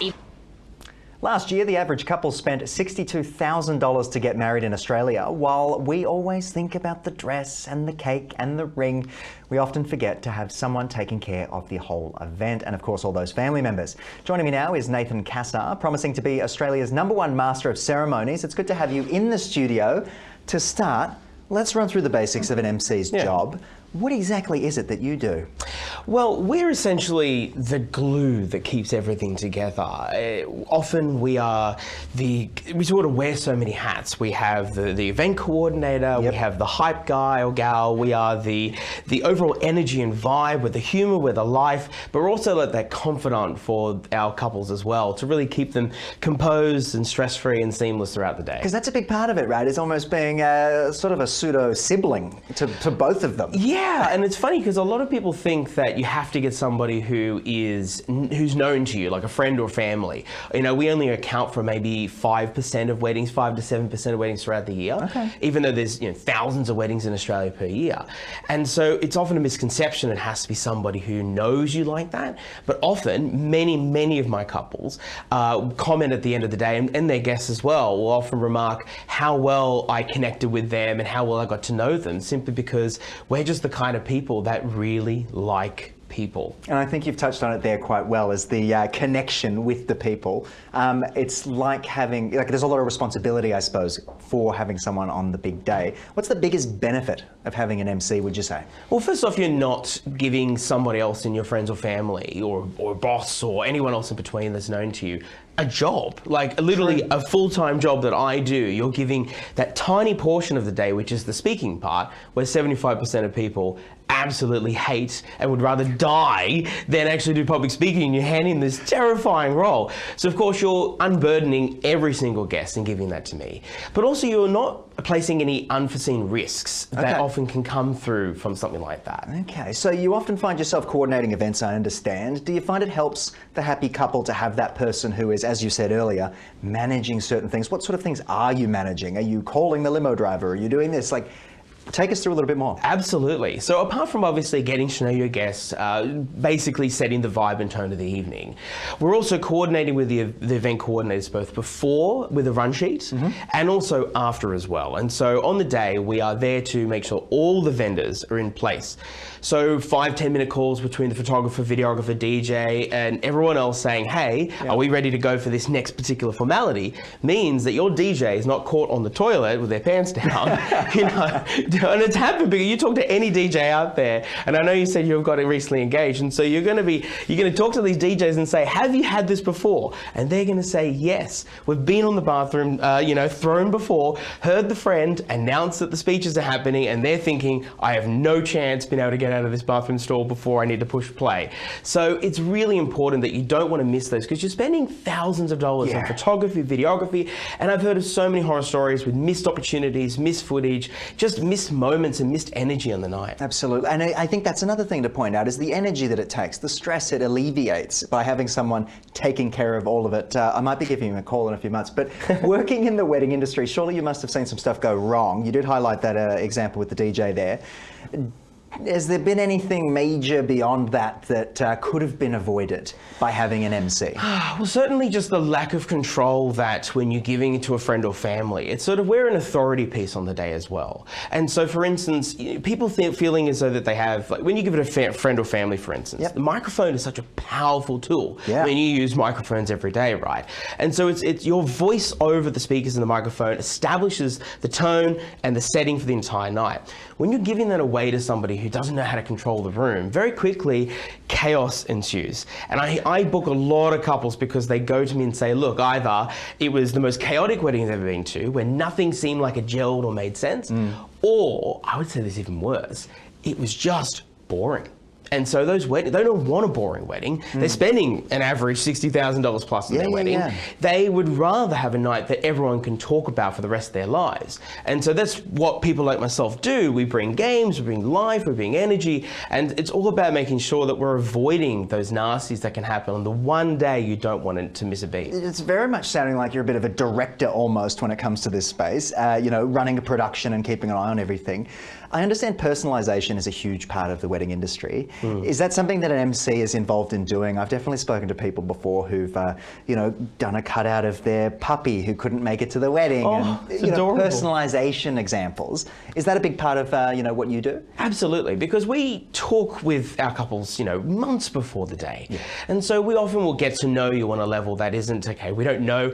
weeks. Last year, the average couple spent $62,000 to get married in Australia. While we always think about the dress and the cake and the ring, we often forget to have someone taking care of the whole event and, of course, all those family members. Joining me now is Nathan Cassar, promising to be Australia's #1 master of ceremonies. It's good to have you in the studio. To start, let's run through the basics of an MC's job. What exactly is it that you do? Well, we're essentially the glue that keeps everything together. Often we sort of wear so many hats. We have the event coordinator, we have the hype guy or gal, we are the overall energy and vibe, with the humor, with the life, but we're also like that confidant for our couples as well, to really keep them composed and stress-free and seamless throughout the day. Because that's a big part of it, right? It's almost being sort of a pseudo-sibling to both of them. Yeah, and it's funny because a lot of people think that you have to get somebody who's known to you, like a friend or family. You know, we only account for maybe 5% of weddings, 5 to 7% of weddings throughout the year. Okay. Even though there's thousands of weddings in Australia per year, and so it's often a misconception it has to be somebody who knows you like that. But often, many of my couples comment at the end of the day, and their guests as well, will often remark how well I connected with them and how well I got to know them, simply because we're just the kind of people that really like people. And I think you've touched on it there quite well, as the connection with the people. It's like having, there's a lot of responsibility, I suppose, for having someone on the big day. What's the biggest benefit of having an MC, would you say? Well, first off, you're not giving somebody else in your friends or family or boss or anyone else in between that's known to you a job, like literally a full-time job that I do. You're giving that tiny portion of the day, which is the speaking part, where 75% of people absolutely hate and would rather die than actually do public speaking, and you're handing this terrifying role. So of course you're unburdening every single guest and giving that to me. But also you're not placing any unforeseen risks that often can come through from something like that. Okay, so you often find yourself coordinating events, I understand. Do you find it helps the happy couple to have that person who is, as you said earlier, managing certain things? What sort of things are you managing? Are you calling the limo driver? Are you doing this? Take us through a little bit more. Absolutely. So apart from obviously getting to know your guests, basically setting the vibe and tone of the evening, we're also coordinating with the event coordinators both before with a run sheet and also after as well. And so on the day, we are there to make sure all the vendors are in place. So 5-10 minute calls between the photographer, videographer, DJ, and everyone else saying, hey, are we ready to go for this next particular formality, means that your DJ is not caught on the toilet with their pants down. And it's happened because you talk to any DJ out there, and I know you said you've got it recently engaged, and so you're going to talk to these DJs and say, have you had this before? And they're going to say, yes, we've been on the bathroom, thrown before, heard the friend announce that the speeches are happening, and they're thinking, I have no chance being able to get out of this bathroom stall before I need to push play. So it's really important that you don't want to miss those, because you're spending thousands of dollars on photography, videography, and I've heard of so many horror stories with missed opportunities, missed footage, just missed moments and missed energy on the night. Absolutely. And I think that's another thing to point out, is the energy that it takes, the stress it alleviates by having someone taking care of all of it. I might be giving you a call in a few months, but working in the wedding industry, surely you must have seen some stuff go wrong. You did highlight that example with the DJ there. Has there been anything major beyond that that could have been avoided by having an MC? Well, certainly just the lack of control that when you're giving it to a friend or family, it's sort of, we're an authority piece on the day as well. And so, for instance, people feeling as though that they have, like when you give it a friend or family, for instance, the microphone is such a powerful tool. I mean, you use microphones every day, right? And so it's your voice over the speakers and the microphone establishes the tone and the setting for the entire night. When you're giving that away to somebody who doesn't know how to control the room, very quickly chaos ensues. And I book a lot of couples because they go to me and say, look, either it was the most chaotic wedding they've ever been to, where nothing seemed like it gelled or made sense, or I would say this even worse, it was just boring. And so those weddings, they don't want a boring wedding. They're spending an average $60,000 plus on their wedding. They would rather have a night that everyone can talk about for the rest of their lives. And so that's what people like myself do. We bring games, we bring life, we bring energy, and it's all about making sure that we're avoiding those nasties that can happen on the one day you don't want it to miss a beat. It's very much sounding like you're a bit of a director almost when it comes to this space, running a production and keeping an eye on everything. I understand personalisation is a huge part of the wedding industry. Is that something that an MC is involved in doing? I've definitely spoken to people before who've, done a cutout of their puppy who couldn't make it to the wedding, it's and adorable. personalisation examples. Is that a big part of what you do? Absolutely, because we talk with our couples, months before the day. And so we often will get to know you on a level that isn't, okay, we don't know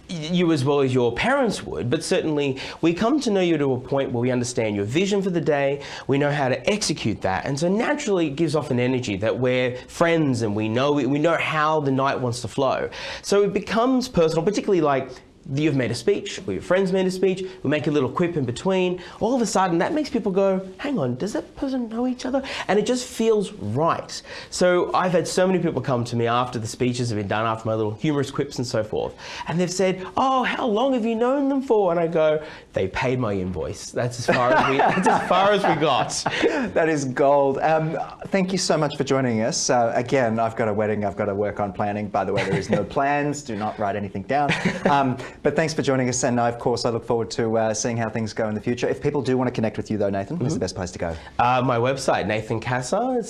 you as well as your parents would, but certainly we come to know you to a point where we understand your vision for the day, we know how to execute that, and so naturally it gives off an energy that we're friends and we know how the night wants to flow. So it becomes personal, particularly like you've made a speech, or your friends made a speech, we make a little quip in between. All of a sudden, that makes people go, hang on, does that person know each other? And it just feels right. So I've had so many people come to me after the speeches have been done, after my little humorous quips and so forth, and they've said, oh, how long have you known them for? And I go, they paid my invoice. That's as far as we got. That is gold. Thank you so much for joining us. Again, I've got a wedding I've got to work on planning. By the way, there is no plans. Do not write anything down. But thanks for joining us, and of course I look forward to seeing how things go in the future. If people do want to connect with you though, Nathan, where's the best place to go? My website, nathancassar,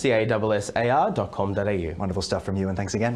cassar.com.au. Wonderful stuff from you, and thanks again.